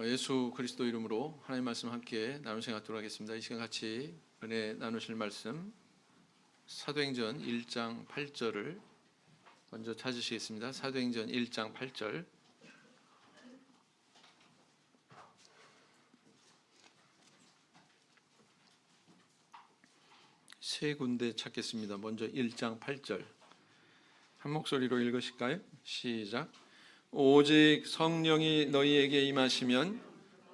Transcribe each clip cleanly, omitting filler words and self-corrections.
예수 그리스도 이름으로 하나님 말씀 함께 나누 생각하도록 하겠습니다. 이 시간 같이 은혜 나누실 말씀 사도행전 1장 8절을 먼저 찾으시겠습니다. 사도행전 1장 8절. 세 군데 찾겠습니다. 먼저 1장 8절 한 목소리로 읽으실까요? 시작. 오직 성령이 너희에게 임하시면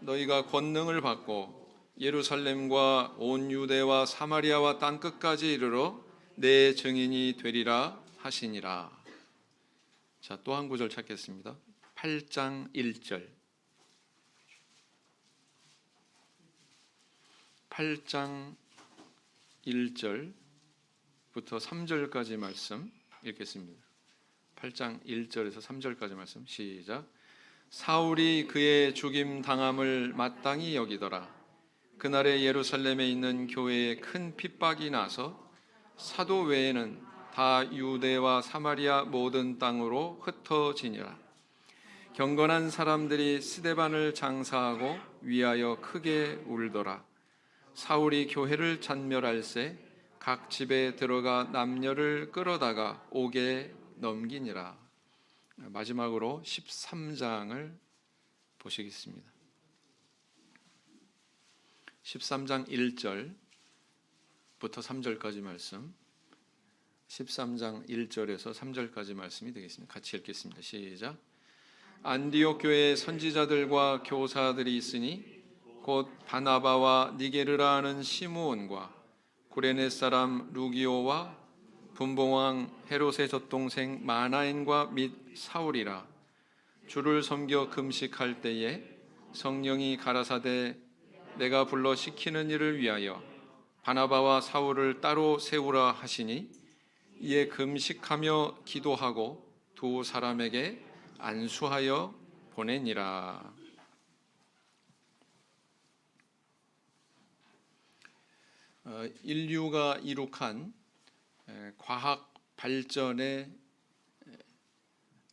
너희가 권능을 받고 예루살렘과 온 유대와 사마리아와 땅 끝까지 이르러 내 증인이 되리라 하시니라. 자, 또 한 구절 찾겠습니다. 8장 1절. 8장 1절부터 3절까지 말씀 읽겠습니다. 8장 1절에서 3절까지 말씀 시작. 사울이 그의 죽임 당함을 마땅히 여기더라. 그날에 예루살렘에 있는 교회에 큰 핍박이 나서 사도 외에는 다 유대와 사마리아 모든 땅으로 흩어지니라. 경건한 사람들이 스데반을 장사하고 위하여 크게 울더라. 사울이 교회를 잔멸할새 각 집에 들어가 남녀를 끌어다가 옥에 넘기니라. 마지막으로 13장을 보시겠습니다. 13장 1절부터 3절까지 말씀, 13장 1절에서 3절까지 말씀이 되겠습니다. 같이 읽겠습니다. 시작. 안디옥 교회에 선지자들과 교사들이 있으니 곧 바나바와 니게르라 하는 시므온과 구레네 사람 루기오와 분봉왕 헤롯의 젖동생 마나엔과 및 사울이라. 주를 섬겨 금식할 때에 성령이 가라사대 내가 불러 시키는 일을 위하여 바나바와 사울을 따로 세우라 하시니 이에 금식하며 기도하고 두 사람에게 안수하여 보내니라. 인류가 이룩한 과학 발전의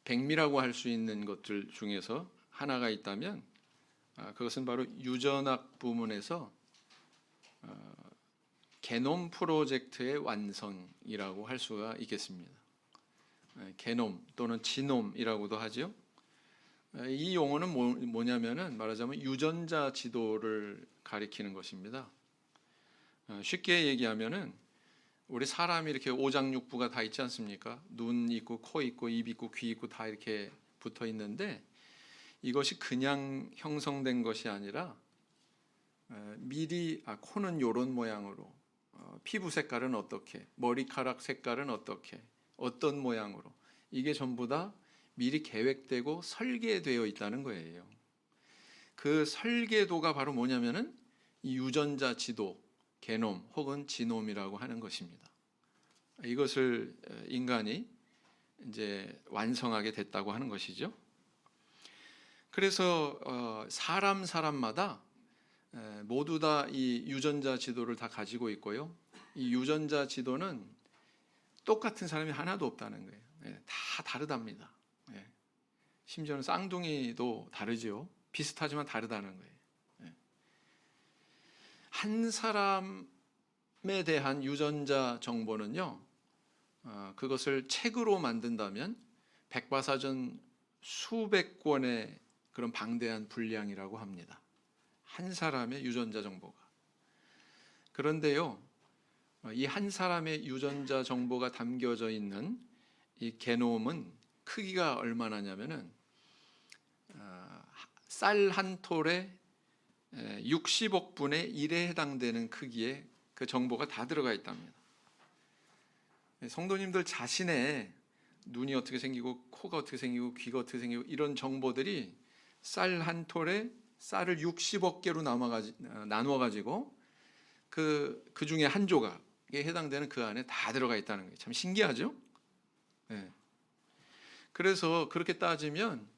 백미라고 할 수 있는 것들 중에서 하나가 있다면 그것은 바로 유전학 부문에서 게놈 프로젝트의 완성이라고 할 수가 있겠습니다. 게놈 또는 지놈이라고도 하죠. 이 용어는 뭐냐면은 말하자면 유전자 지도를 가리키는 것입니다. 쉽게 얘기하면은 우리 사람이 이렇게 오장육부가 다 있지 않습니까? 눈 있고 코 있고 입 있고 귀 있고 다 이렇게 붙어 있는데 이것이 그냥 형성된 것이 아니라 미리 코는 이런 모양으로, 피부 색깔은 어떻게, 머리카락 색깔은 어떻게, 어떤 모양으로, 이게 전부 다 미리 계획되고 설계되어 있다는 거예요. 그 설계도가 바로 뭐냐면은 이 유전자 지도, 게놈 혹은 지놈이라고 하는 것입니다. 이것을 인간이 이제 완성하게 됐다고 하는 것이죠. 그래서 사람마다 모두 다 이 유전자 지도를 다 가지고 있고요. 이 유전자 지도는 똑같은 사람이 하나도 없다는 거예요. 다 다르답니다. 심지어는 쌍둥이도 다르죠. 비슷하지만 다르다는 거예요. 한 사람에 대한 유전자 정보는요, 그것을 책으로 만든다면 백과사전 수백 권의 그런 방대한 분량이라고 합니다. 한 사람의 유전자 정보가. 그런데요, 이 한 사람의 유전자 정보가 담겨져 있는 이 게놈은 크기가 얼마나냐면은 쌀 한 톨에 60억 분의 1에 해당되는 크기의 그 정보가 다 들어가 있답니다. 성도님들 자신의 눈이 어떻게 생기고 코가 어떻게 생기고 귀가 어떻게 생기고 이런 정보들이 쌀 한 톨에 쌀을 60억 개로 나누어 가지고 그 중에 한 조각에 해당되는 그 안에 다 들어가 있다는 게 참 신기하죠? 그래서 그렇게 따지면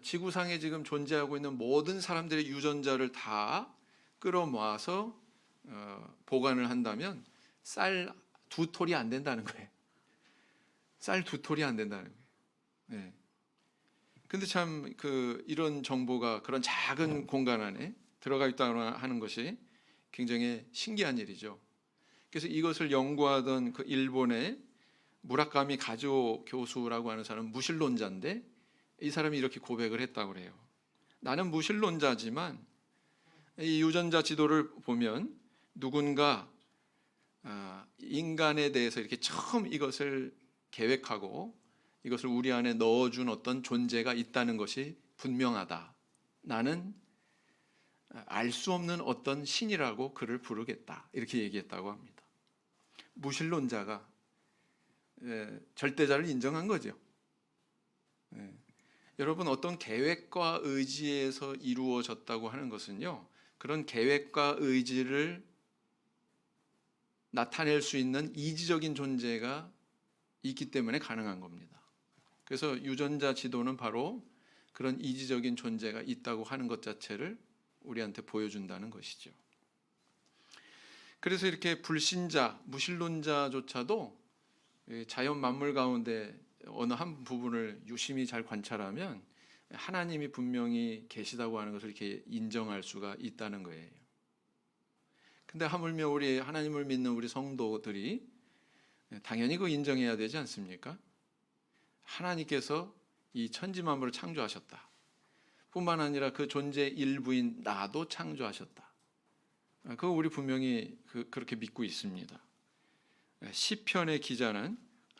지구상에 지금 존재하고 있는 모든 사람들의 유전자를 다 끌어모아서 보관을 한다면 쌀 두 톨이 안 된다는 거예요. 쌀 두 톨이 안 된다는 거예요. 근데 참 이런 정보가 그런 작은 공간 안에 들어가 있다고 하는 것이 굉장히 신기한 일이죠. 그래서 이것을 연구하던 그 일본의 무라카미 가조 교수라고 하는 사람은 무신론자인데, 이 사람이 이렇게 고백을 했다고 그래요. 나는 무신론자지만 이 유전자 지도를 보면 누군가 인간에 대해서 이렇게 처음 이것을 계획하고 이것을 우리 안에 넣어준 어떤 존재가 있다는 것이 분명하다. 나는 알 수 없는 어떤 신이라고 그를 부르겠다. 이렇게 얘기했다고 합니다. 무신론자가 절대자를 인정한 거죠. 여러분, 어떤 계획과 의지에서 이루어졌다고 하는 것은요, 그런 계획과 의지를 나타낼 수 있는 이지적인 존재가 있기 때문에 가능한 겁니다. 그래서 유전자 지도는 바로 그런 이지적인 존재가 있다고 하는 것 자체를 우리한테 보여준다는 것이죠. 그래서 이렇게 불신자, 무신론자조차도 자연 만물 가운데 어느 한 부분을 유심히 잘 관찰하면 하나님이 분명히 계시다고 하는 것을 이렇게 인정할 수가 있다는 거예요. 근데 하물며 우리 하나님을 믿는 우리 성도들이 당연히 그거 인정해야 되지 않습니까? 하나님께서 이 천지 만물을 창조하셨다. 뿐만 아니라 그 존재 일부인 나도 창조하셨다. 그거 우리 분명히 그렇게 믿고 있습니다. 시편의 기자는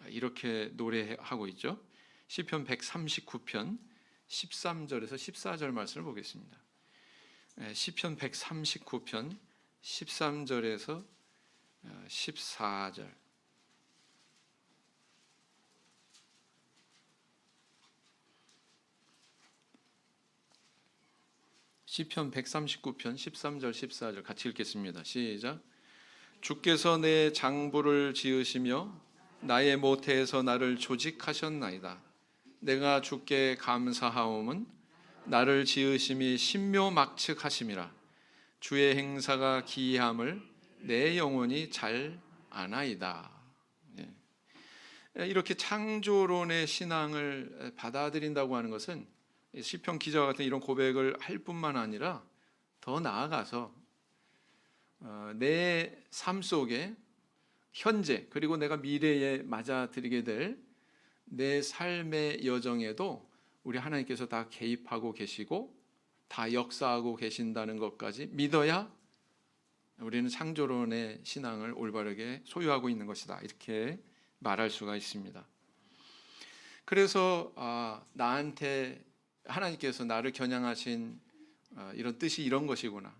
이렇게 노래하고 있죠. 시편 139편 13절에서 14절 말씀을 보겠습니다. 시편 139편 13절에서 14절. 시편 139편 13절 14절 같이 읽겠습니다. 시작. 주께서 내 장부를 지으시며 나의 모태에서 나를 조직하셨나이다. 내가 주께 감사하옴은 나를 지으심이 신묘막측하심이라. 주의 행사가 기이함을 내 영혼이 잘 아나이다. 이렇게 창조론의 신앙을 받아들인다고 하는 것은 시편 기자와 같은 이런 고백을 할 뿐만 아니라 더 나아가서 내 삶 속에 현재 그리고 내가 미래에 맞아들이게 될 내 삶의 여정에도 우리 하나님께서 다 개입하고 계시고 다 역사하고 계신다는 것까지 믿어야 우리는 창조론의 신앙을 올바르게 소유하고 있는 것이다. 이렇게 말할 수가 있습니다. 그래서 나한테 하나님께서 나를 겨냥하신 이런 뜻이 이런 것이구나.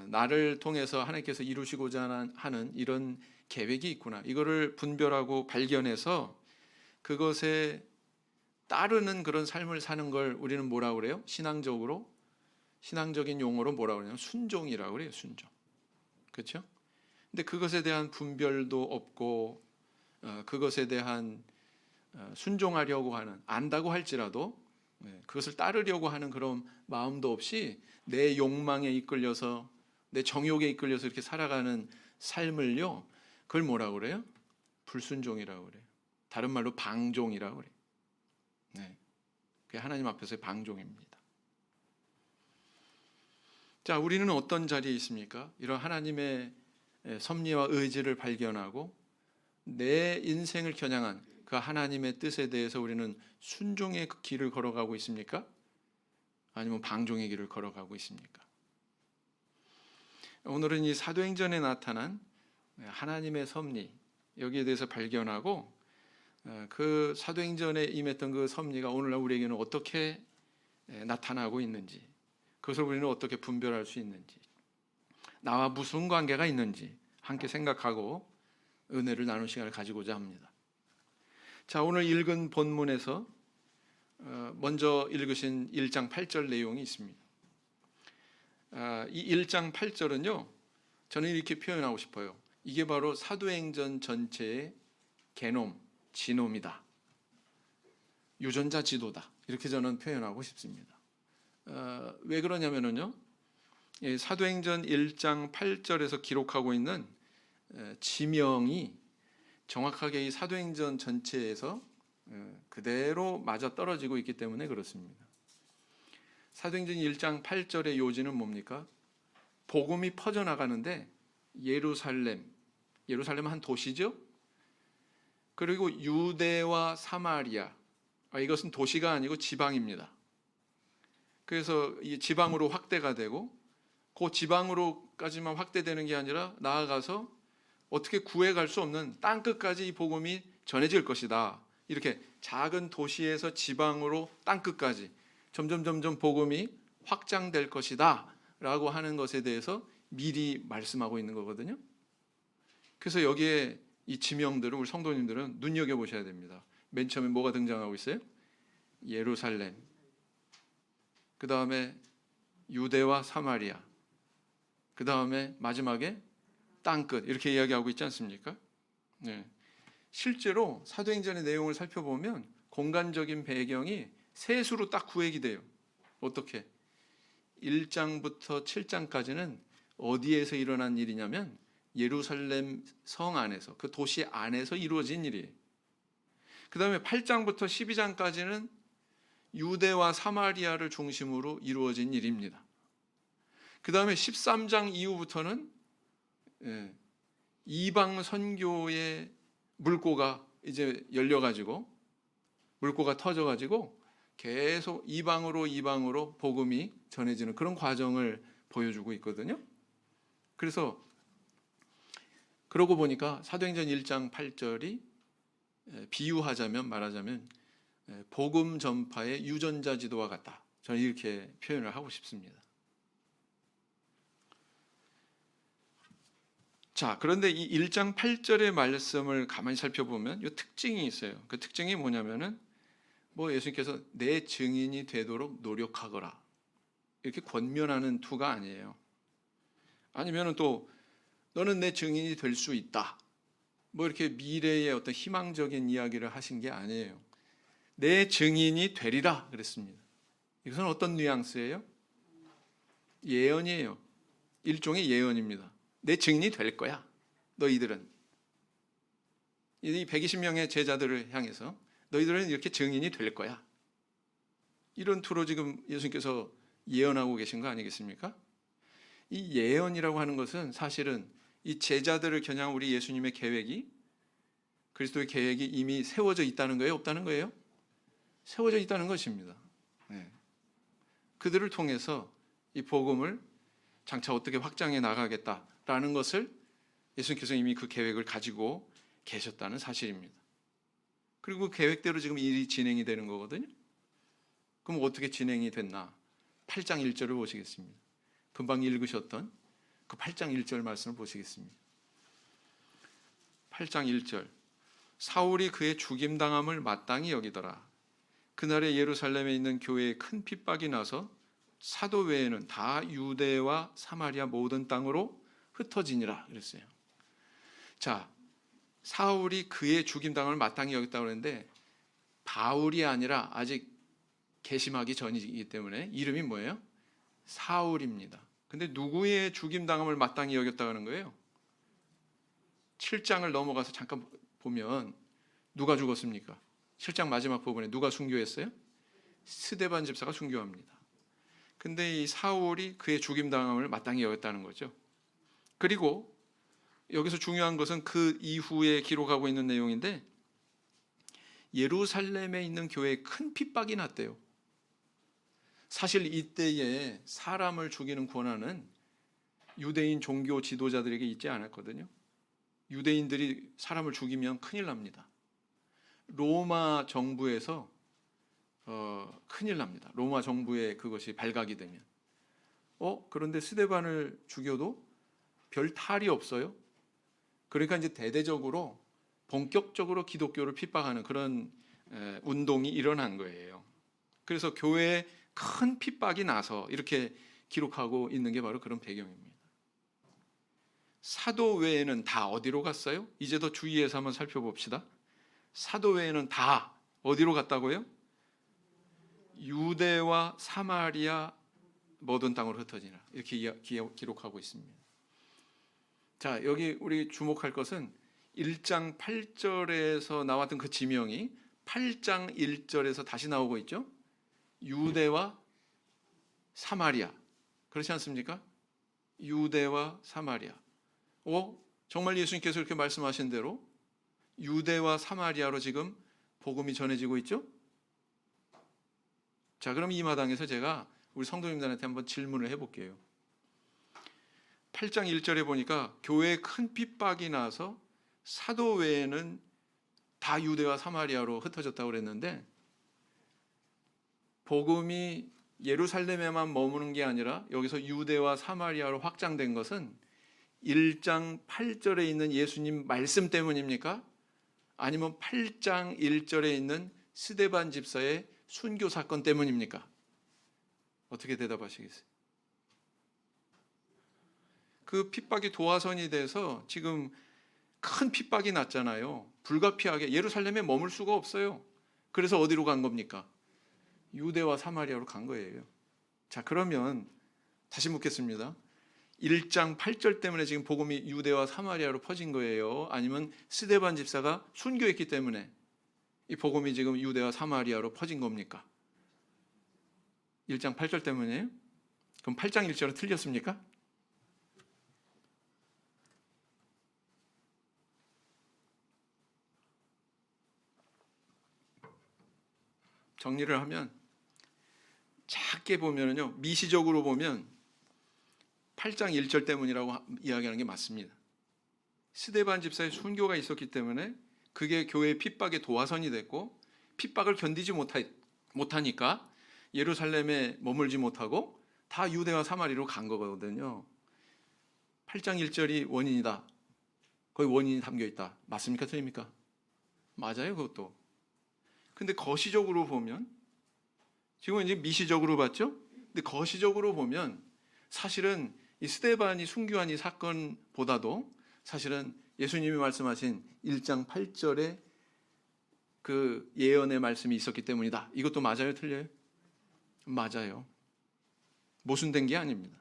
나를 통해서 하나님께서 이루시고자 하는 이런 계획이 있구나. 이거를 분별하고 발견해서 그것에 따르는 그런 삶을 사는 걸 우리는 뭐라고 그래요? 신앙적인 용어로 뭐라고 그러냐면 순종이라고 그래요. 순종. 그렇죠? 근데 그것에 대한 분별도 없고 그것에 대한 순종하려고 하는, 안다고 할지라도 그것을 따르려고 하는 그런 마음도 없이 내 욕망에 이끌려서 내 정욕에 이끌려서 이렇게 살아가는 삶을요, 그걸 뭐라고 그래요? 불순종이라고 그래요. 다른 말로 방종이라고 그래요. 그게 하나님 앞에서의 방종입니다. 자, 우리는 어떤 자리에 있습니까? 이런 하나님의 섭리와 의지를 발견하고 내 인생을 겨냥한 그 하나님의 뜻에 대해서 우리는 순종의 그 길을 걸어가고 있습니까? 아니면 방종의 길을 걸어가고 있습니까? 오늘은 이 사도행전에 나타난 하나님의 섭리, 여기에 대해서 발견하고 그 사도행전에 임했던 그 섭리가 오늘날 우리에게는 어떻게 나타나고 있는지, 그것을 우리는 어떻게 분별할 수 있는지, 나와 무슨 관계가 있는지 함께 생각하고 은혜를 나눈 시간을 가지고자 합니다. 자, 오늘 읽은 본문에서 먼저 읽으신 1장 8절 내용이 있습니다. 이 1장 8절은요, 저는 이렇게 표현하고 싶어요. 이게 바로 사도행전 전체의 게놈, 지놈이다. 유전자 지도다. 이렇게 저는 표현하고 싶습니다. 왜 그러냐면요, 사도행전 1장 8절에서 기록하고 있는 지명이 정확하게 이 사도행전 전체에서 그대로 맞아 떨어지고 있기 때문에 그렇습니다. 사도행전 1장 8절의 요지는 뭡니까? 복음이 퍼져나가는데 예루살렘은 한 도시죠? 그리고 유대와 사마리아, 이것은 도시가 아니고 지방입니다. 그래서 이 지방으로 확대가 되고 그 지방으로까지만 확대되는 게 아니라 나아가서 어떻게 구해갈 수 없는 땅끝까지 이 복음이 전해질 것이다. 이렇게 작은 도시에서 지방으로 땅끝까지 점점 복음이 확장될 것이다 라고 하는 것에 대해서 미리 말씀하고 있는 거거든요. 그래서 여기에 이 지명들을 우리 성도님들은 눈여겨보셔야 됩니다. 맨 처음에 뭐가 등장하고 있어요? 예루살렘, 그 다음에 유대와 사마리아, 그 다음에 마지막에 땅끝, 이렇게 이야기하고 있지 않습니까? 네. 실제로 사도행전의 내용을 살펴보면 공간적인 배경이 셋으로 딱 구획이 돼요. 어떻게? 1장부터 7장까지는 어디에서 일어난 일이냐면 예루살렘 성 안에서, 그 도시 안에서 이루어진 일이에요. 그 다음에 8장부터 12장까지는 유대와 사마리아를 중심으로 이루어진 일입니다. 그 다음에 13장 이후부터는 이방 선교의 물꼬가 이제 열려가지고, 물꼬가 터져가지고 계속 이방으로 복음이 전해지는 그런 과정을 보여주고 있거든요. 그래서 그러고 보니까 사도행전 1장 8절이 비유하자면, 말하자면 복음 전파의 유전자 지도와 같다. 저는 이렇게 표현을 하고 싶습니다. 자, 그런데 이 1장 8절의 말씀을 가만히 살펴보면 이 특징이 있어요. 그 특징이 뭐냐면은 예수님께서 내 증인이 되도록 노력하거라, 이렇게 권면하는 투가 아니에요. 아니면은 또 너는 내 증인이 될 수 있다, 이렇게 미래의 어떤 희망적인 이야기를 하신 게 아니에요. 내 증인이 되리라 그랬습니다. 이것은 어떤 뉘앙스예요? 예언이에요. 일종의 예언입니다. 내 증인이 될 거야, 너희들은. 이 120명의 제자들을 향해서 너희들은 이렇게 증인이 될 거야, 이런 투로 지금 예수님께서 예언하고 계신 거 아니겠습니까? 이 예언이라고 하는 것은 사실은 이 제자들을 겨냥한 우리 예수님의 계획이, 그리스도의 계획이 이미 세워져 있다는 거예요, 없다는 거예요? 세워져 있다는 것입니다. 그들을 통해서 이 복음을 장차 어떻게 확장해 나가겠다라는 것을 예수님께서 이미 그 계획을 가지고 계셨다는 사실입니다. 그리고 그 계획대로 지금 일이 진행이 되는 거거든요. 그럼 어떻게 진행이 됐나? 8장 1절을 보시겠습니다. 금방 읽으셨던 그 8장 1절 말씀을 보시겠습니다. 8장 1절. 사울이 그의 죽임당함을 마땅히 여기더라. 그날에 예루살렘에 있는 교회에 큰 핍박이 나서 사도 외에는 다 유대와 사마리아 모든 땅으로 흩어지니라 그랬어요. 자, 사울이 그의 죽임당함을 마땅히 여겼다고 그랬는데 바울이 아니라 아직 계심하기 전이기 때문에 이름이 뭐예요? 사울입니다. 근데 누구의 죽임당함을 마땅히 여겼다고 하는 거예요? 7장을 넘어가서 잠깐 보면 누가 죽었습니까? 7장 마지막 부분에 누가 순교했어요? 스데반 집사가 순교합니다. 근데 이 사울이 그의 죽임당함을 마땅히 여겼다는 거죠. 그리고 여기서 중요한 것은 그 이후에 기록하고 있는 내용인데 예루살렘에 있는 교회에 큰 핍박이 났대요. 사실 이때에 사람을 죽이는 권한은 유대인 종교 지도자들에게 있지 않았거든요. 유대인들이 사람을 죽이면 큰일 납니다. 로마 정부에서 큰일 납니다. 로마 정부에 그것이 발각이 되면. 그런데 스데반을 죽여도 별 탈이 없어요. 그러니까 이제 대대적으로 본격적으로 기독교를 핍박하는 그런 운동이 일어난 거예요. 그래서 교회에 큰 핍박이 나서 이렇게 기록하고 있는 게 바로 그런 배경입니다. 사도 외에는 다 어디로 갔어요? 이제 더 주의해서 한번 살펴봅시다. 사도 외에는 다 어디로 갔다고요? 유대와 사마리아 모든 땅으로 흩어지나, 이렇게 기록하고 있습니다. 자, 여기 우리 주목할 것은 1장 8절에서 나왔던 그 지명이 8장 1절에서 다시 나오고 있죠. 유대와 사마리아. 그렇지 않습니까? 유대와 사마리아. 정말 예수님께서 이렇게 말씀하신 대로 유대와 사마리아로 지금 복음이 전해지고 있죠. 자, 그럼 이 마당에서 제가 우리 성도님들한테 한번 질문을 해볼게요. 8장 1절에 보니까 교회에 큰 핍박이 나서 사도 외에는 다 유대와 사마리아로 흩어졌다고 그랬는데, 복음이 예루살렘에만 머무는 게 아니라 여기서 유대와 사마리아로 확장된 것은 1장 8절에 있는 예수님 말씀 때문입니까? 아니면 8장 1절에 있는 스데반 집사의 순교 사건 때문입니까? 어떻게 대답하시겠어요? 그 핍박이 도화선이 돼서 지금 큰 핍박이 났잖아요. 불가피하게 예루살렘에 머물 수가 없어요. 그래서 어디로 간 겁니까? 유대와 사마리아로 간 거예요. 자, 그러면 다시 묻겠습니다. 1장 8절 때문에 지금 복음이 유대와 사마리아로 퍼진 거예요? 아니면 스데반 집사가 순교했기 때문에 이 복음이 지금 유대와 사마리아로 퍼진 겁니까? 1장 8절 때문이에요? 그럼 8장 1절은 틀렸습니까? 정리를 하면 작게 보면요, 미시적으로 보면 8장 1절 때문이라고 이야기하는 게 맞습니다. 스데반 집사의 순교가 있었기 때문에 그게 교회의 핍박의 도화선이 됐고, 핍박을 견디지 못하니까 예루살렘에 머물지 못하고 다 유대와 사마리로 간 거거든요. 8장 1절이 원인이다. 거기 원인이 담겨 있다. 맞습니까? 틀립니까? 맞아요, 그것도. 근데 거시적으로 보면, 지금 이제 미시적으로 봤죠? 근데 거시적으로 보면 사실은 이 스데반이 순교한 이 사건보다도 사실은 예수님이 말씀하신 1장 8절에 그 예언의 말씀이 있었기 때문이다. 이것도 맞아요, 틀려요? 맞아요. 모순된 게 아닙니다.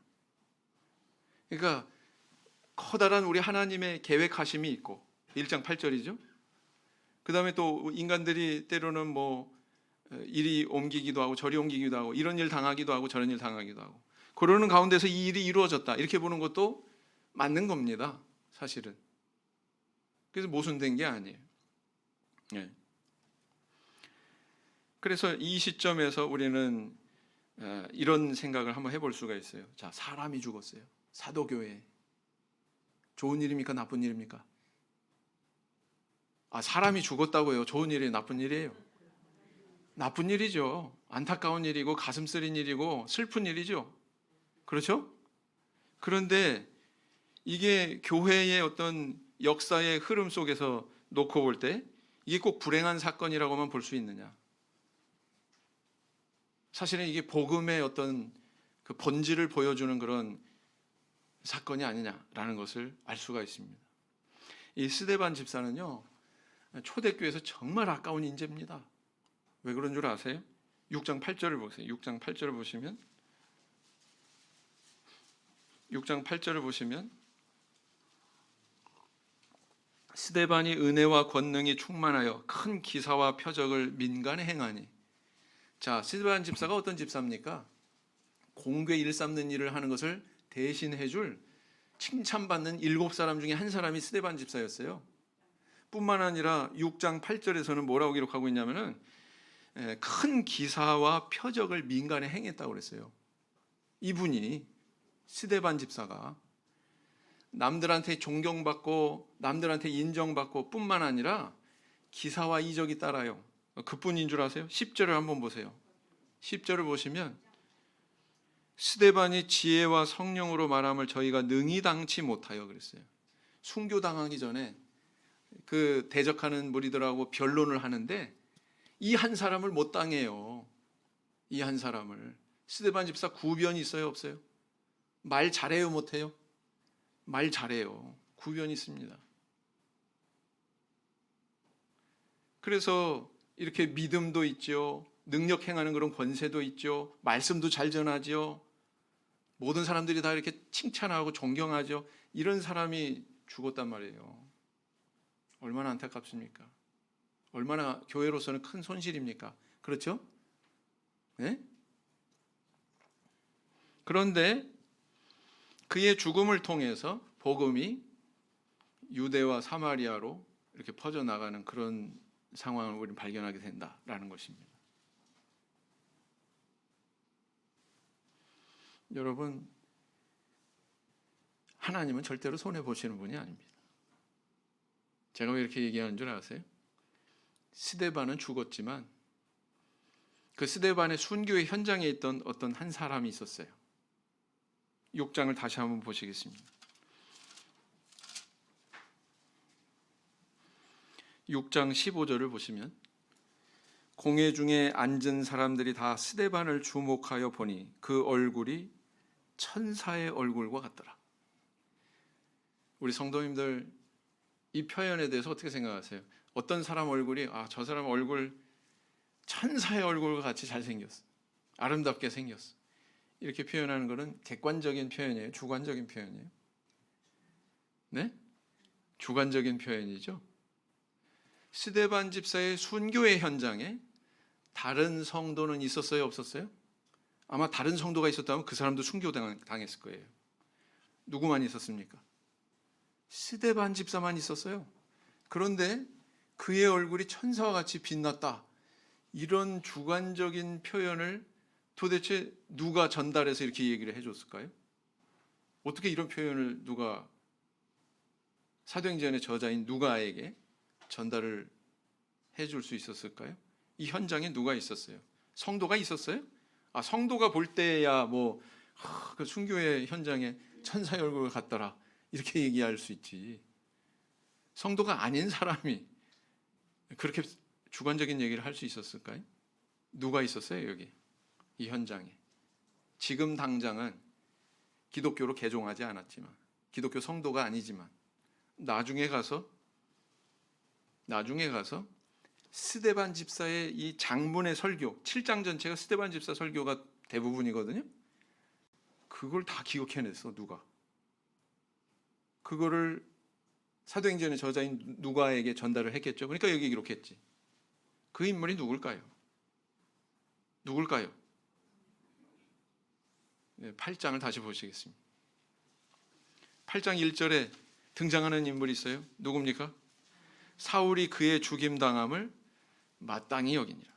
그러니까 커다란 우리 하나님의 계획하심이 있고, 1장 8절이죠. 그 다음에 또 인간들이 때로는 뭐 이리 옮기기도 하고 저리 옮기기도 하고 이런 일 당하기도 하고 저런 일 당하기도 하고, 그러는 가운데서 이 일이 이루어졌다 이렇게 보는 것도 맞는 겁니다, 사실은. 그래서 모순된 게 아니에요. 네. 그래서 이 시점에서 우리는 이런 생각을 한번 해볼 수가 있어요. 자, 사람이 죽었어요. 사도교회. 좋은 일입니까? 나쁜 일입니까? 사람이 죽었다고요? 좋은 일이에요? 나쁜 일이에요? 나쁜 일이죠. 안타까운 일이고 가슴 쓰린 일이고 슬픈 일이죠. 그렇죠? 그런데 이게 교회의 어떤 역사의 흐름 속에서 놓고 볼 때 이게 꼭 불행한 사건이라고만 볼 수 있느냐? 사실은 이게 복음의 어떤 그 본질을 보여주는 그런 사건이 아니냐라는 것을 알 수가 있습니다. 이 스데반 집사는요, 초대교회에서 정말 아까운 인재입니다. 왜 그런 줄 아세요? 6장 8절을 보세요. 6장 8절을 보시면, 6장 8절을 보시면 스데반이 은혜와 권능이 충만하여 큰 기사와 표적을 민간에 행하니. 자, 스데반 집사가 어떤 집사입니까? 공궤 일삼는 일을 하는 것을 대신해줄 칭찬받는 7사람 중에 한 사람이 스데반 집사였어요. 뿐만 아니라 6장 8절에서는 뭐라고 기록하고 있냐면은 큰 기사와 표적을 민간에 행했다고 그랬어요. 이분이, 스데반 집사가 남들한테 존경받고 남들한테 인정받고 뿐만 아니라 기사와 이적이 따라요. 그뿐인 줄 아세요? 10절을 한번 보세요. 10절을 보시면 스데반이 지혜와 성령으로 말함을 저희가 능히 당치 못하여 그랬어요. 순교당하기 전에 그 대적하는 무리들하고 변론을 하는데 이 한 사람을 못 당해요. 이 한 사람을. 스데반 집사 구변이 있어요, 없어요? 말 잘해요, 못해요? 말 잘해요. 구변이 있습니다. 그래서 이렇게 믿음도 있죠. 능력 행하는 그런 권세도 있죠. 말씀도 잘 전하죠. 모든 사람들이 다 이렇게 칭찬하고 존경하죠. 이런 사람이 죽었단 말이에요. 얼마나 안타깝습니까? 얼마나 교회로서는 큰 손실입니까? 그렇죠? 네? 그런데 그의 죽음을 통해서 복음이 유대와 사마리아로 이렇게 퍼져나가는 그런 상황을 우리는 발견하게 된다라는 것입니다. 여러분, 하나님은 절대로 손해보시는 분이 아닙니다. 제가 왜 이렇게 얘기하는 줄 아세요? 스데반은 죽었지만 그 스데반의 순교의 현장에 있던 어떤 한 사람이 있었어요. 6장을 다시 한번 보시겠습니다. 6장 15절을 보시면 공회 중에 앉은 사람들이 다 스데반을 주목하여 보니 그 얼굴이 천사의 얼굴과 같더라. 우리 성도님들 이 표현에 대해서 어떻게 생각하세요? 어떤 사람 얼굴이 저 사람 얼굴 천사의 얼굴과 같이 잘생겼어, 아름답게 생겼어, 이렇게 표현하는 것은 객관적인 표현이에요? 주관적인 표현이에요? 네? 주관적인 표현이죠. 스데반 집사의 순교의 현장에 다른 성도는 있었어요? 없었어요? 아마 다른 성도가 있었다면 그 사람도 순교당했을 거예요. 누구만 있었습니까? 스데반 집사만 있었어요. 그런데 그의 얼굴이 천사와 같이 빛났다, 이런 주관적인 표현을 도대체 누가 전달해서 이렇게 얘기를 해줬을까요? 어떻게 이런 표현을 누가, 사도행전의 저자인 누가에게 전달을 해줄 수 있었을까요? 이 현장에 누가 있었어요? 성도가 있었어요? 성도가 볼 때야 그 순교의 현장에 천사의 얼굴을 같더라 이렇게 얘기할 수 있지. 성도가 아닌 사람이 그렇게 주관적인 얘기를 할 수 있었을까요? 누가 있었어요? 여기 이 현장에. 지금 당장은 기독교로 개종하지 않았지만, 기독교 성도가 아니지만 나중에 가서 스데반 집사의 이 장문의 설교, 7장 전체가 스데반 집사 설교가 대부분이거든요. 그걸 다 기억해냈어. 누가? 그거를 사도행전의 저자인 누가에게 전달을 했겠죠. 그러니까 여기 기록했지. 그 인물이 누굴까요? 8장을 다시 보시겠습니다. 8장 1절에 등장하는 인물이 있어요. 누굽니까? 사울이 그의 죽임당함을 마땅히 여기니라.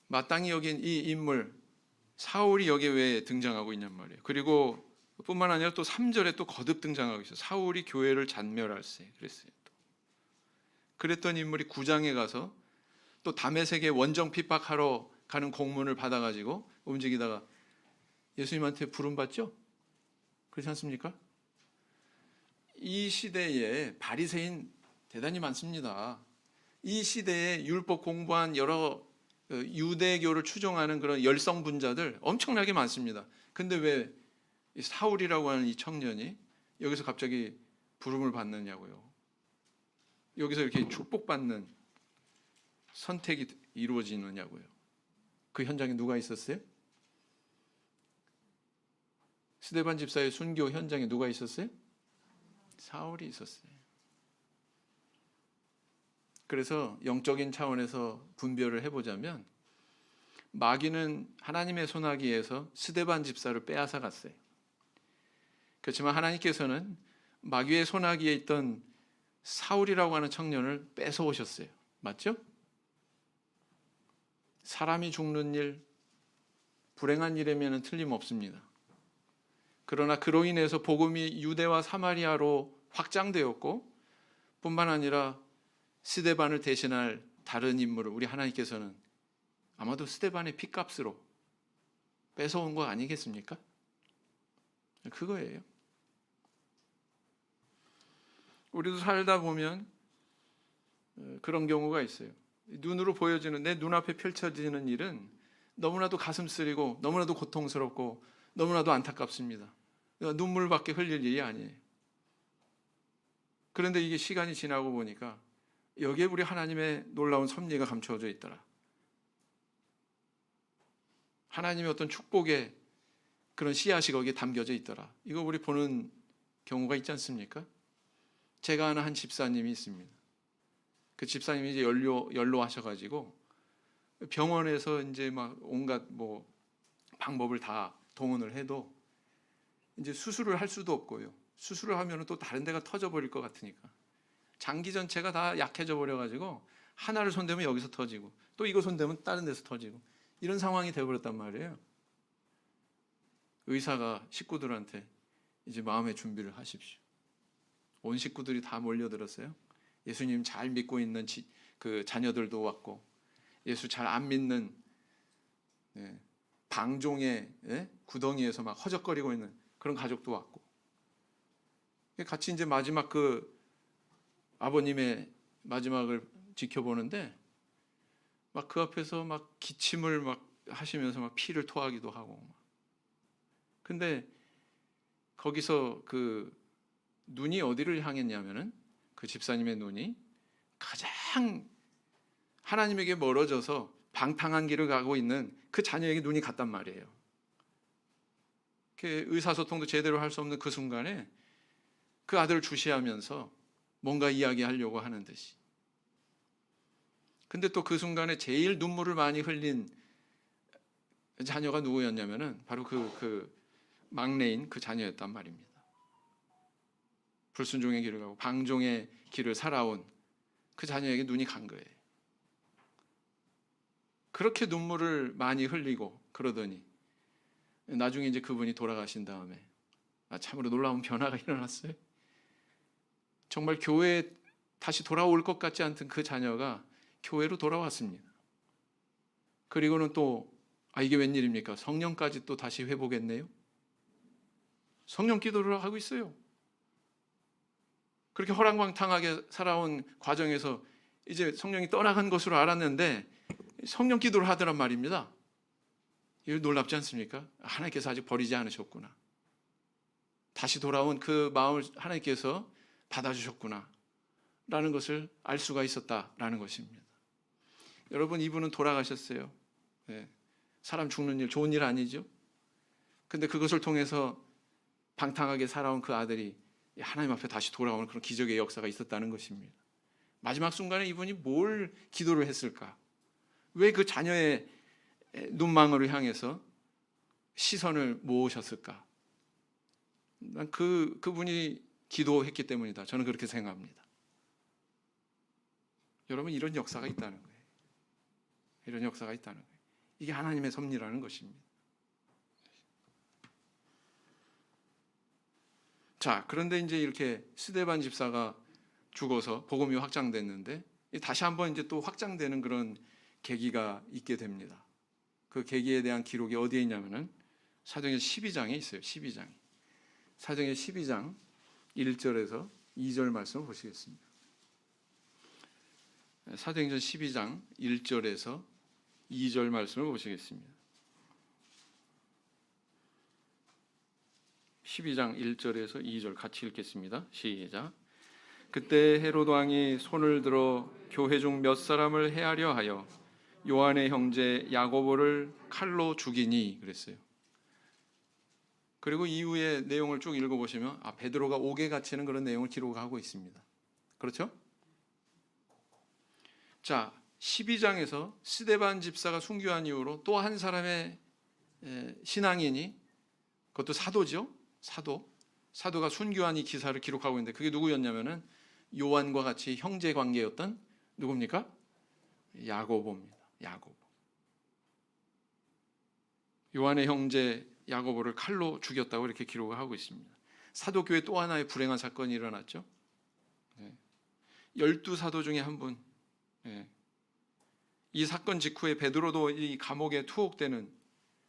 마땅히 여긴 이 인물 사울이 여기에 왜 등장하고 있냔 말이에요. 그리고 뿐만 아니라 또 3절에 또 거듭 등장하고 있어요. 사울이 교회를 잔멸할세 그랬어요. 그랬던 인물이 9장에 가서 또 다메섹에 원정 핍박하러 가는 공문을 받아가지고 움직이다가 예수님한테 부름받죠? 그렇지 않습니까? 이 시대에 바리새인 대단히 많습니다. 이 시대에 율법 공부한 여러 유대교를 추종하는 그런 열성분자들 엄청나게 많습니다. 근데 왜 사울이라고 하는 이 청년이 여기서 갑자기 부름을 받느냐고요. 여기서 이렇게 축복받는 선택이 이루어지느냐고요. 그 현장에 누가 있었어요? 스데반 집사의 순교 현장에 누가 있었어요? 사울이 있었어요. 그래서 영적인 차원에서 분별을 해보자면 마귀는 하나님의 손아귀에서 스데반 집사를 빼앗아 갔어요. 그렇지만 하나님께서는 마귀의 손아귀에 있던 사울이라고 하는 청년을 뺏어오셨어요. 맞죠? 사람이 죽는 일, 불행한 일이면 틀림없습니다. 그러나 그로 인해서 복음이 유대와 사마리아로 확장되었고 뿐만 아니라 스데반을 대신할 다른 인물을 우리 하나님께서는 아마도 스데반의 핏값으로 뺏어온 거 아니겠습니까? 그거예요. 우리도 살다 보면 그런 경우가 있어요. 눈으로 보여지는, 내 눈앞에 펼쳐지는 일은 너무나도 가슴 쓰리고 너무나도 고통스럽고 너무나도 안타깝습니다. 눈물밖에 흘릴 일이 아니에요. 그런데 이게 시간이 지나고 보니까 여기에 우리 하나님의 놀라운 섭리가 감춰져 있더라. 하나님의 어떤 축복의 그런 씨앗이 거기에 담겨져 있더라. 이거 우리 보는 경우가 있지 않습니까? 제가 아는 한 집사님이 있습니다. 그 집사님이 이제 연로하셔가지고 병원에서 이제 막 온갖 뭐 방법을 다 동원을 해도 이제 수술을 할 수도 없고요. 수술을 하면 또 다른 데가 터져버릴 것 같으니까 장기 전체가 다 약해져 버려가지고 하나를 손대면 여기서 터지고 또 이거 손대면 다른 데서 터지고 이런 상황이 되어버렸단 말이에요. 의사가 식구들한테 이제 마음의 준비를 하십시오. 온 식구들이 다 몰려들었어요. 예수님 잘 믿고 있는 그 자녀들도 왔고 예수 잘 안 믿는 방종의 구덩이에서 막 허적거리고 있는 그런 가족도 왔고 같이 이제 마지막 그 아버님의 마지막을 지켜보는데 막 그 앞에서 막 기침을 막 하시면서 막 피를 토하기도 하고 근데 거기서 그 눈이 어디를 향했냐면은 그 집사님의 눈이 가장 하나님에게 멀어져서 방탕한 길을 가고 있는 그 자녀에게 눈이 갔단 말이에요. 의사소통도 제대로 할 수 없는 그 순간에 그 아들을 주시하면서 뭔가 이야기하려고 하는 듯이. 근데 또 그 순간에 제일 눈물을 많이 흘린 자녀가 누구였냐면은 바로 그 막내인 그 자녀였단 말입니다. 불순종의 길을 가고 방종의 길을 살아온 그 자녀에게 눈이 간 거예요. 그렇게 눈물을 많이 흘리고 그러더니 나중에 이제 그분이 돌아가신 다음에 참으로 놀라운 변화가 일어났어요. 정말 교회에 다시 돌아올 것 같지 않던 그 자녀가 교회로 돌아왔습니다. 그리고는 또 이게 웬일입니까? 성령까지 또 다시 회복했네요. 성령 기도를 하고 있어요. 그렇게 허랑방탕하게 살아온 과정에서 이제 성령이 떠나간 것으로 알았는데 성령 기도를 하더란 말입니다. 이거 놀랍지 않습니까? 하나님께서 아직 버리지 않으셨구나. 다시 돌아온 그 마음을 하나님께서 받아주셨구나 라는 것을 알 수가 있었다라는 것입니다. 여러분, 이분은 돌아가셨어요. 사람 죽는 일 좋은 일 아니죠? 근데 그것을 통해서 방탕하게 살아온 그 아들이 하나님 앞에 다시 돌아오는 그런 기적의 역사가 있었다는 것입니다. 마지막 순간에 이분이 뭘 기도를 했을까? 왜 그 자녀의 눈망울을 향해서 시선을 모으셨을까? 난 그분이 기도했기 때문이다. 저는 그렇게 생각합니다. 여러분, 이런 역사가 있다는 거예요. 이런 역사가 있다는 거예요. 이게 하나님의 섭리라는 것입니다. 자, 그런데 이제 이렇게 스데반 집사가 죽어서 복음이 확장됐는데 다시 한번 이제 또 확장되는 그런 계기가 있게 됩니다. 그 계기에 대한 기록이 어디에 있냐면은 사도행전 12장에 있어요. 12장. 사도행전 12장 1절에서 2절 말씀을 보시겠습니다. 사도행전 12장 1절에서 2절 말씀을 보시겠습니다. 12장 1절에서 2절 같이 읽겠습니다. 시작. 그때 헤롯 왕이 손을 들어 교회 중 몇 사람을 해하려 하여 요한의 형제 야고보를 칼로 죽이니 그랬어요. 그리고 이후의 내용을 쭉 읽어보시면 베드로가 옥에 갇히는 그런 내용을 기록하고 있습니다. 그렇죠? 자, 12장에서 스데반 집사가 순교한 이후로 또 한 사람의 신앙인이, 그것도 사도죠. 사도가 순교한 이 기사를 기록하고 있는데 그게 누구였냐면은 요한과 같이 형제 관계였던 누굽니까? 야고보입니다. 야고보. 요한의 형제 야고보를 칼로 죽였다고 이렇게 기록을 하고 있습니다. 사도교회 또 하나의 불행한 사건이 일어났죠. 12사도 중에 한 분. 이 사건 직후에 베드로도 이 감옥에 투옥되는,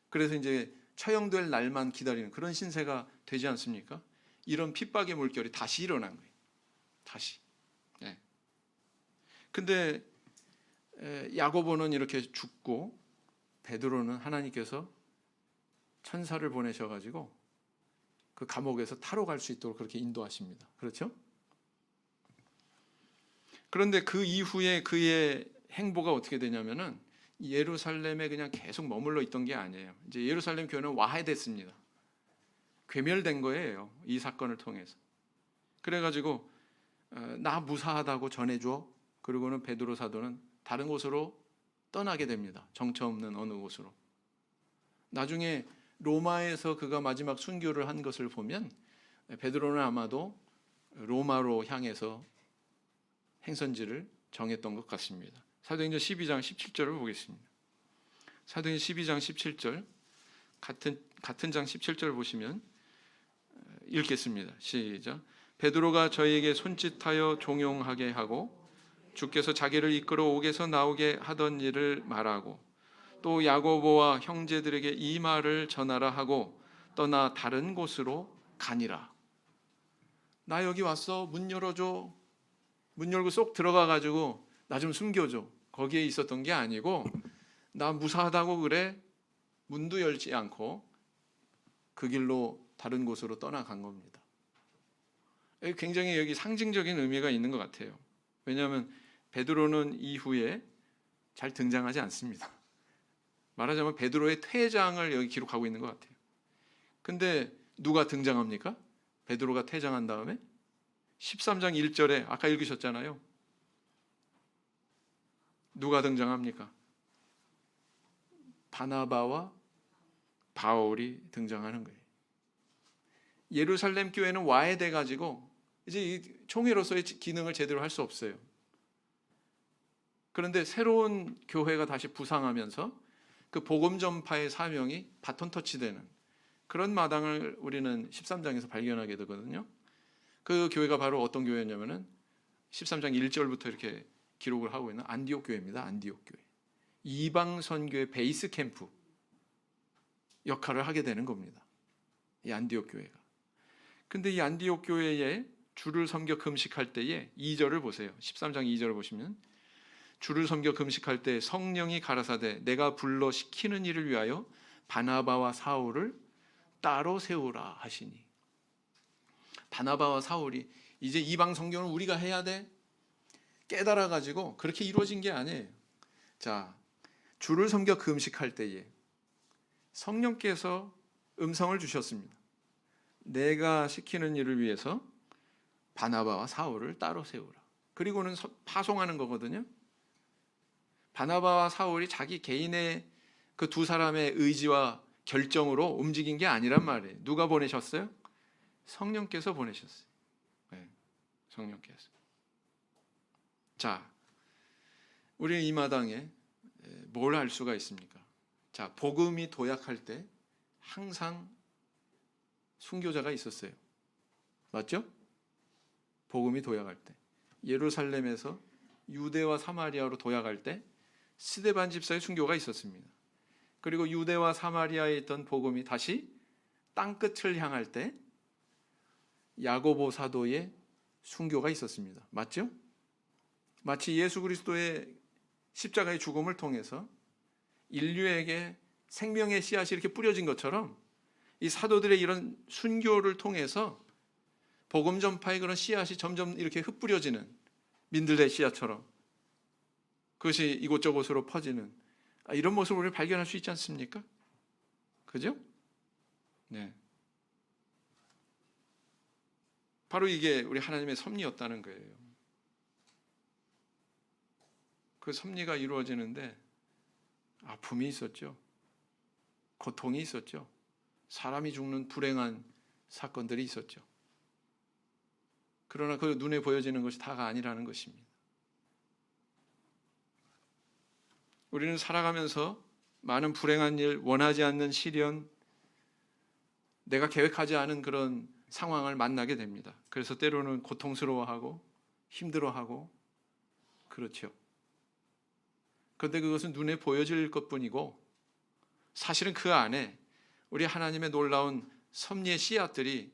그래서 이제 처형될 날만 기다리는 그런 신세가 되지 않습니까? 이런 핍박의 물결이 다시 일어난 거예요. 다시. 근데 야고보는 이렇게 죽고 베드로는 하나님께서 천사를 보내셔가지고 그 감옥에서 타로 갈 수 있도록 그렇게 인도하십니다. 그렇죠? 그런데 그 이후에 그의 행보가 어떻게 되냐면은 예루살렘에 그냥 계속 머물러 있던 게 아니에요. 이제 예루살렘 교회는 와해됐습니다. 괴멸된 거예요. 이 사건을 통해서. 그래가지고 나 무사하다고 전해줘. 그리고는 베드로 사도는 다른 곳으로 떠나게 됩니다. 정처 없는 어느 곳으로. 나중에 로마에서 그가 마지막 순교를 한 것을 보면 베드로는 아마도 로마로 향해서 행선지를 정했던 것 같습니다. 사도행전 12장 17절을 보겠습니다. 사도행전 12장 17절 같은 장 17절 보시면 읽겠습니다. 시작. 베드로가 저희에게 손짓하여 종용하게 하고 주께서 자기를 이끌어 옥에서 나오게 하던 일을 말하고 또 야고보와 형제들에게 이 말을 전하라 하고 떠나 다른 곳으로 가니라. 나 여기 왔어. 문 열어줘. 문 열고 쏙 들어가가지고 나 좀 숨겨줘. 거기에 있었던 게 아니고 나 무사하다고 그래. 문도 열지 않고 그 길로 다른 곳으로 떠나간 겁니다. 굉장히 여기 상징적인 의미가 있는 것 같아요. 왜냐하면 베드로는 이후에 잘 등장하지 않습니다. 말하자면 베드로의 퇴장을 여기 기록하고 있는 것 같아요. 근데 누가 등장합니까? 베드로가 퇴장한 다음에 13장 1절에 아까 읽으셨잖아요. 누가 등장합니까? 바나바와 바울이 등장하는 거예요. 예루살렘 교회는 와해돼 가지고 이제 이 총회로서의 기능을 제대로 할 수 없어요. 그런데 새로운 교회가 다시 부상하면서 그 복음 전파의 사명이 바톤 터치되는 그런 마당을 우리는 13장에서 발견하게 되거든요. 그 교회가 바로 어떤 교회냐면은 13장 1절부터 이렇게 기록을 하고 있는 안디옥 교회입니다. 안디옥 교회. 이방 선교의 베이스 캠프 역할을 하게 되는 겁니다. 이 안디옥 교회가. 근데 이 안디옥 교회에 주를 섬겨 금식할 때에 2절을 보세요. 13장 2절을 보시면 주를 섬겨 금식할 때 성령이 가라사대 내가 불러 시키는 일을 위하여 바나바와 사울을 따로 세우라 하시니. 바나바와 사울이 이제 이방 선교는 우리가 해야 돼 깨달아 가지고 그렇게 이루어진 게 아니에요. 자, 주를 섬겨 금식할 때에 성령께서 음성을 주셨습니다. 내가 시키는 일을 위해서 바나바와 사울을 따로 세우라. 그리고는 파송하는 거거든요. 바나바와 사울이 자기 개인의 그 두 사람의 의지와 결정으로 움직인 게 아니란 말이에요. 누가 보내셨어요? 성령께서 보내셨어요. 네, 성령께서. 자, 우리는 이 마당에 뭘 알 수가 있습니까? 자, 복음이 도약할 때 항상 순교자가 있었어요. 맞죠? 복음이 도약할 때 예루살렘에서 유대와 사마리아로 도약할 때 스데반 집사의 순교가 있었습니다. 그리고 유대와 사마리아에 있던 복음이 다시 땅끝을 향할 때 야고보 사도의 순교가 있었습니다. 맞죠? 마치 예수 그리스도의 십자가의 죽음을 통해서 인류에게 생명의 씨앗이 이렇게 뿌려진 것처럼 이 사도들의 이런 순교를 통해서 복음 전파의 그런 씨앗이 점점 이렇게 흩뿌려지는 민들레 씨앗처럼 그것이 이곳저곳으로 퍼지는 이런 모습을 우리 발견할 수 있지 않습니까? 그죠? 네. 바로 이게 우리 하나님의 섭리였다는 거예요. 그 섭리가 이루어지는데 아픔이 있었죠. 고통이 있었죠. 사람이 죽는 불행한 사건들이 있었죠. 그러나 그 눈에 보여지는 것이 다가 아니라는 것입니다. 우리는 살아가면서 많은 불행한 일, 원하지 않는 시련, 내가 계획하지 않은 그런 상황을 만나게 됩니다. 그래서 때로는 고통스러워하고 힘들어하고 그렇죠. 그런데 그것은 눈에 보여질 것뿐이고 사실은 그 안에 우리 하나님의 놀라운 섭리의 씨앗들이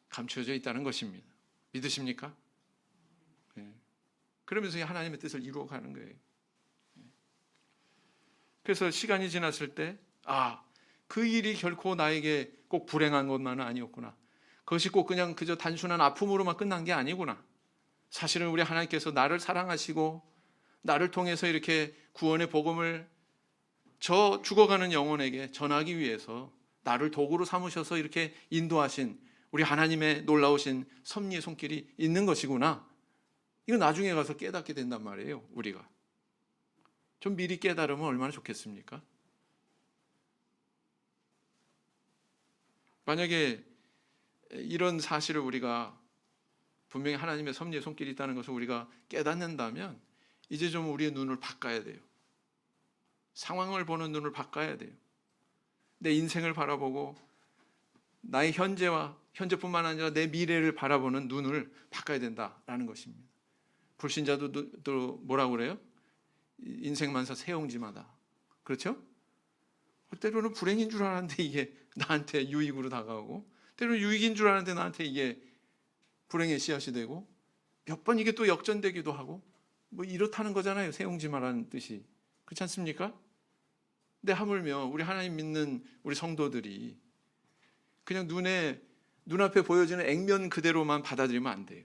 감춰져 있다는 것입니다. 믿으십니까? 네. 그러면서 하나님의 뜻을 이루어가는 거예요. 그래서 시간이 지났을 때 그 일이 결코 나에게 꼭 불행한 것만은 아니었구나. 그것이 꼭 그냥 그저 단순한 아픔으로만 끝난 게 아니구나. 사실은 우리 하나님께서 나를 사랑하시고 나를 통해서 이렇게 구원의 복음을 저 죽어가는 영혼에게 전하기 위해서 나를 도구로 삼으셔서 이렇게 인도하신 우리 하나님의 놀라우신 섭리의 손길이 있는 것이구나. 이거 나중에 가서 깨닫게 된단 말이에요. 우리가 좀 미리 깨달으면 얼마나 좋겠습니까? 만약에 이런 사실을 우리가 분명히 하나님의 섭리의 손길이 있다는 것을 우리가 깨닫는다면 이제 좀 우리의 눈을 바꿔야 돼요. 상황을 보는 눈을 바꿔야 돼요. 내 인생을 바라보고 나의 현재뿐만 아니라 내 미래를 바라보는 눈을 바꿔야 된다라는 것입니다. 불신자도 뭐라고 그래요? 인생만사 세옹지마다. 그렇죠? 때로는 불행인 줄 알았는데 이게 나한테 유익으로 다가오고, 때로는 유익인 줄 알았는데 나한테 이게 불행의 씨앗이 되고, 몇 번 이게 또 역전되기도 하고, 뭐 이렇다는 거잖아요. 세옹지마라는 뜻이. 그렇지 않습니까? 근데 하물며 우리 하나님 믿는 우리 성도들이 그냥 눈앞에 보여지는 액면 그대로만 받아들이면 안 돼요.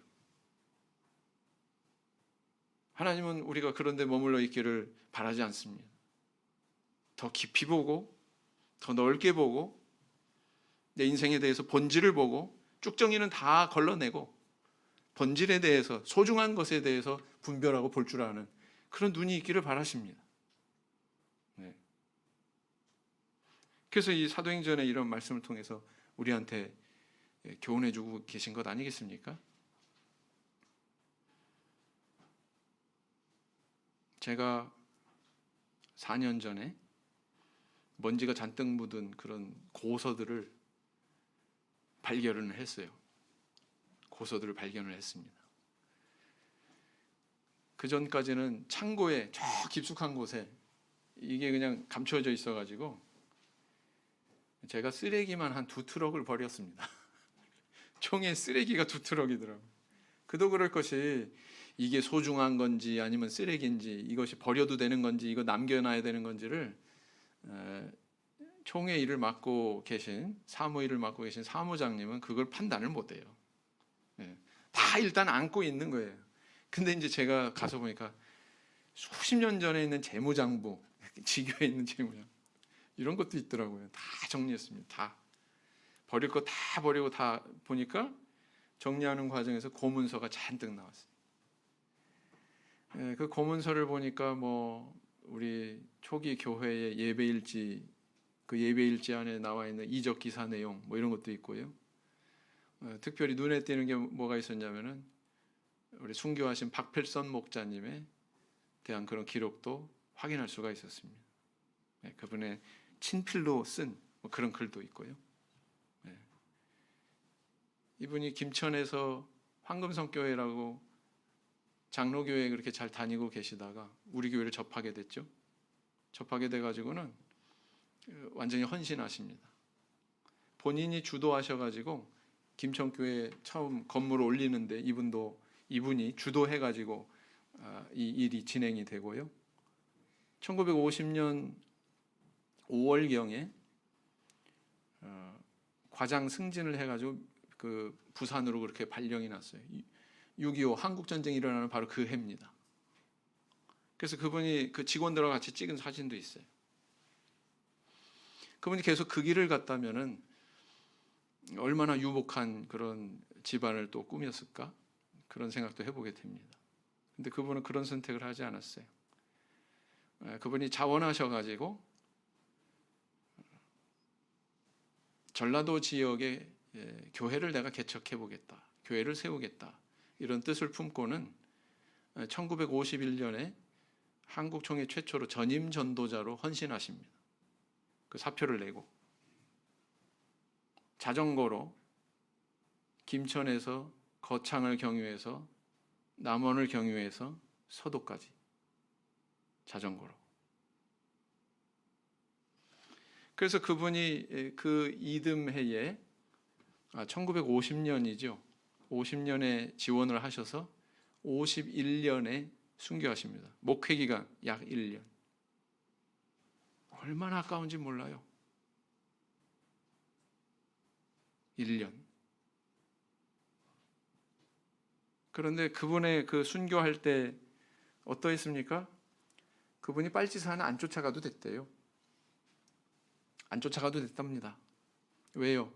하나님은 우리가 그런 데 머물러 있기를 바라지 않습니다. 더 깊이 보고 더 넓게 보고 내 인생에 대해서 본질을 보고, 쭉정이는 다 걸러내고 본질에 대해서, 소중한 것에 대해서 분별하고 볼 줄 아는 그런 눈이 있기를 바라십니다. 네. 그래서 이 사도행전의 이런 말씀을 통해서 우리한테 교훈해 주고 계신 것 아니겠습니까? 제가 4년 전에 먼지가 잔뜩 묻은 그런 고서들을 발견을 했어요. 고서들을 발견을 했습니다. 그 전까지는 창고에 저 깊숙한 곳에 이게 그냥 감춰져 있어가지고 제가 쓰레기만 한 2트럭을 버렸습니다. 총에 쓰레기가 2트럭이더라고요. 그도 그럴 것이 이게 소중한 건지 아니면 쓰레기인지, 이것이 버려도 되는 건지 이거 남겨놔야 되는 건지를 총회 일을 맡고 계신, 사무 일을 맡고 계신 사무장님은 그걸 판단을 못해요. 다 일단 안고 있는 거예요. 근데 이제 제가 가서 보니까 수십 년 전에 있는 재무장부, 지교에 있는 재무장, 이런 것도 있더라고요. 다 정리했습니다. 다 버릴 거 다 버리고 다 보니까 정리하는 과정에서 고문서가 잔뜩 나왔어요. 그 고문서를 보니까 뭐 우리 초기 교회의 예배일지, 그 예배일지 안에 나와 있는 이적 기사 내용 뭐 이런 것도 있고요. 특별히 눈에 띄는 게 뭐가 있었냐면은 우리 순교하신 박필선 목자님에 대한 그런 기록도 확인할 수가 있었습니다. 그분의 친필로 쓴 뭐 그런 글도 있고요. 이분이 김천에서 황금성교회라고 장로교회에 그렇게 잘 다니고 계시다가 우리 교회를 접하게 됐죠. 접하게 돼가지고는 완전히 헌신하십니다. 본인이 주도하셔가지고 김천교회 처음 건물을 올리는데 이분이 주도해가지고 이 일이 진행이 되고요. 1950년 5월경에 과장 승진을 해가지고 그 부산으로 그렇게 발령이 났어요. 6.25 한국전쟁이 일어나는 바로 그 해입니다. 그래서 그분이 그 직원들과 같이 찍은 사진도 있어요. 그분이 계속 그 길을 갔다면은 얼마나 유복한 그런 집안을 또 꾸몄을까? 그런 생각도 해보게 됩니다. 근데 그분은 그런 선택을 하지 않았어요. 그분이 자원하셔가지고 전라도 지역에 교회를 내가 개척해보겠다, 교회를 세우겠다, 이런 뜻을 품고는 1951년에 한국총회 최초로 전임 전도자로 헌신하십니다. 그 사표를 내고 자전거로 김천에서 거창을 경유해서 남원을 경유해서 서도까지 자전거로. 그래서 그분이 그 이듬해에 1950년이죠. 50년에 지원을 하셔서 51년에 순교하십니다. 목회 기간 약 1년. 얼마나 아까운지 몰라요. 1년. 그런데 그분의 그 순교할 때 어떠했습니까? 그분이 빨치산을 안 쫓아가도 됐대요. 안 쫓아가도 됐답니다. 왜요?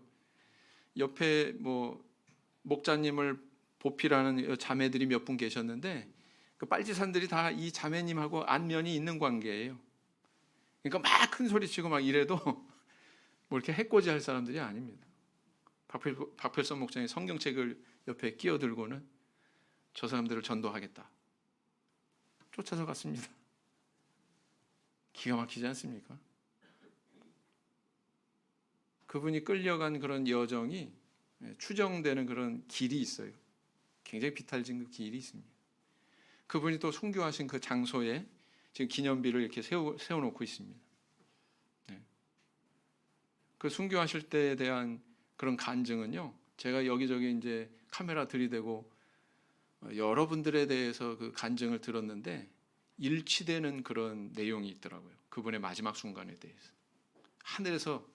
옆에 뭐 목자님을 보피라는 자매들이 몇 분 계셨는데 그 빨치산들이 다 이 자매님하고 안면이 있는 관계예요. 그러니까 막 큰 소리치고 막 이래도 뭐 이렇게 해코지 할 사람들이 아닙니다. 박필선 목장이 성경책을 옆에 끼어들고는 저 사람들을 전도하겠다. 쫓아서 갔습니다. 기가 막히지 않습니까? 그분이 끌려간 그런 여정이 추정되는 그런 길이 있어요. 굉장히 비탈진 그 길이 있습니다. 그분이 또 순교하신 그 장소에 지금 기념비를 이렇게 세워놓고 있습니다. 그 순교하실 때에 대한 그런 간증은요, 제가 여기저기 이제 카메라 들이대고 여러분들에 대해서 그 간증을 들었는데 일치되는 그런 내용이 있더라고요. 그분의 마지막 순간에 대해서. 하늘에서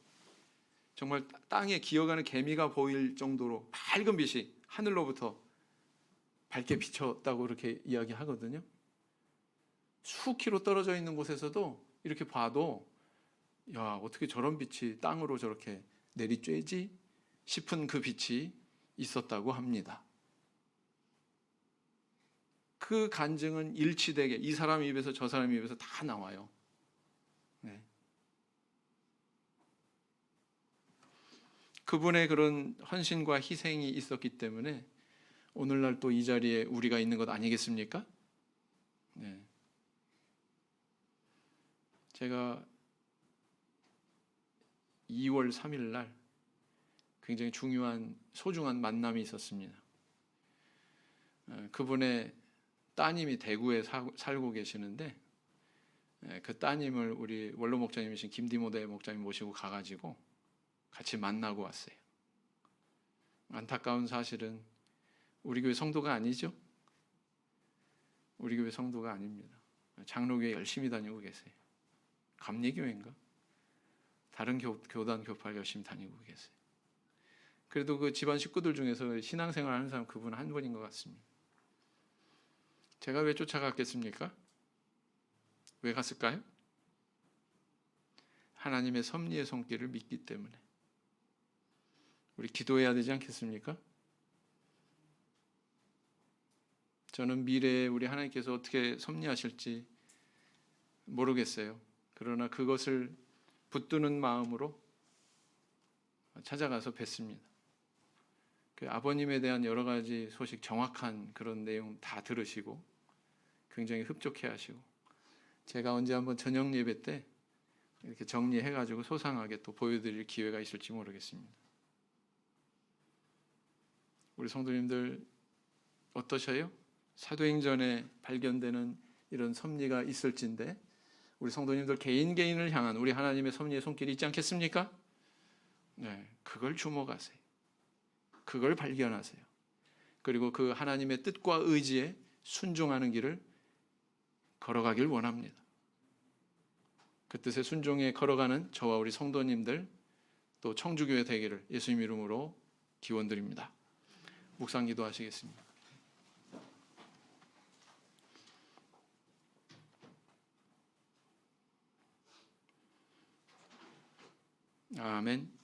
정말 땅에 기어가는 개미가 보일 정도로 밝은 빛이 하늘로부터 밝게 비쳤다고 이렇게 이야기하거든요. 수 킬로 떨어져 있는 곳에서도 이렇게 봐도 야, 어떻게 저런 빛이 땅으로 저렇게 내리쬐지 싶은 그 빛이 있었다고 합니다. 그 간증은 일치되게 이 사람 입에서 저 사람 입에서 다 나와요. 네. 그분의 그런 헌신과 희생이 있었기 때문에 오늘날 또 이 자리에 우리가 있는 것 아니겠습니까? 네. 제가 2월 3일 날 굉장히 중요한 소중한 만남이 있었습니다. 그분의 따님이 대구에 살고 계시는데 그 따님을 우리 원로 목자님이신 김디모대 목자님 모시고 가가지고 같이 만나고 왔어요. 안타까운 사실은 우리 교회 성도가 아니죠. 우리 교회 성도가 아닙니다. 장로교회 열심히 다니고 계세요. 감리교회인가? 다른 교단 교파 열심히 다니고 계세요. 그래도 그 집안 식구들 중에서 신앙생활 하는 사람 그분 한 분인 것 같습니다. 제가 왜 쫓아갔겠습니까? 왜 갔을까요? 하나님의 섭리의 손길을 믿기 때문에. 우리 기도해야 되지 않겠습니까? 저는 미래에 우리 하나님께서 어떻게 섭리하실지 모르겠어요. 그러나 그것을 붙드는 마음으로 찾아가서 뵀습니다. 그 아버님에 대한 여러 가지 소식 정확한 그런 내용 다 들으시고 굉장히 흡족해 하시고 제가 언제 한번 저녁 예배 때 이렇게 정리해가지고 소상하게 또 보여드릴 기회가 있을지 모르겠습니다. 우리 성도님들 어떠셔요? 사도행전에 발견되는 이런 섭리가 있을진데 우리 성도님들 개인을 향한 우리 하나님의 섭리의 손길이 있지 않겠습니까? 네, 그걸 주목하세요. 그걸 발견하세요. 그리고 그 하나님의 뜻과 의지에 순종하는 길을 걸어가길 원합니다. 그 뜻에 순종해 걸어가는 저와 우리 성도님들 또 청주교회 되기를 예수님 이름으로 기원드립니다. 묵상 기도하시겠습니다. 아멘.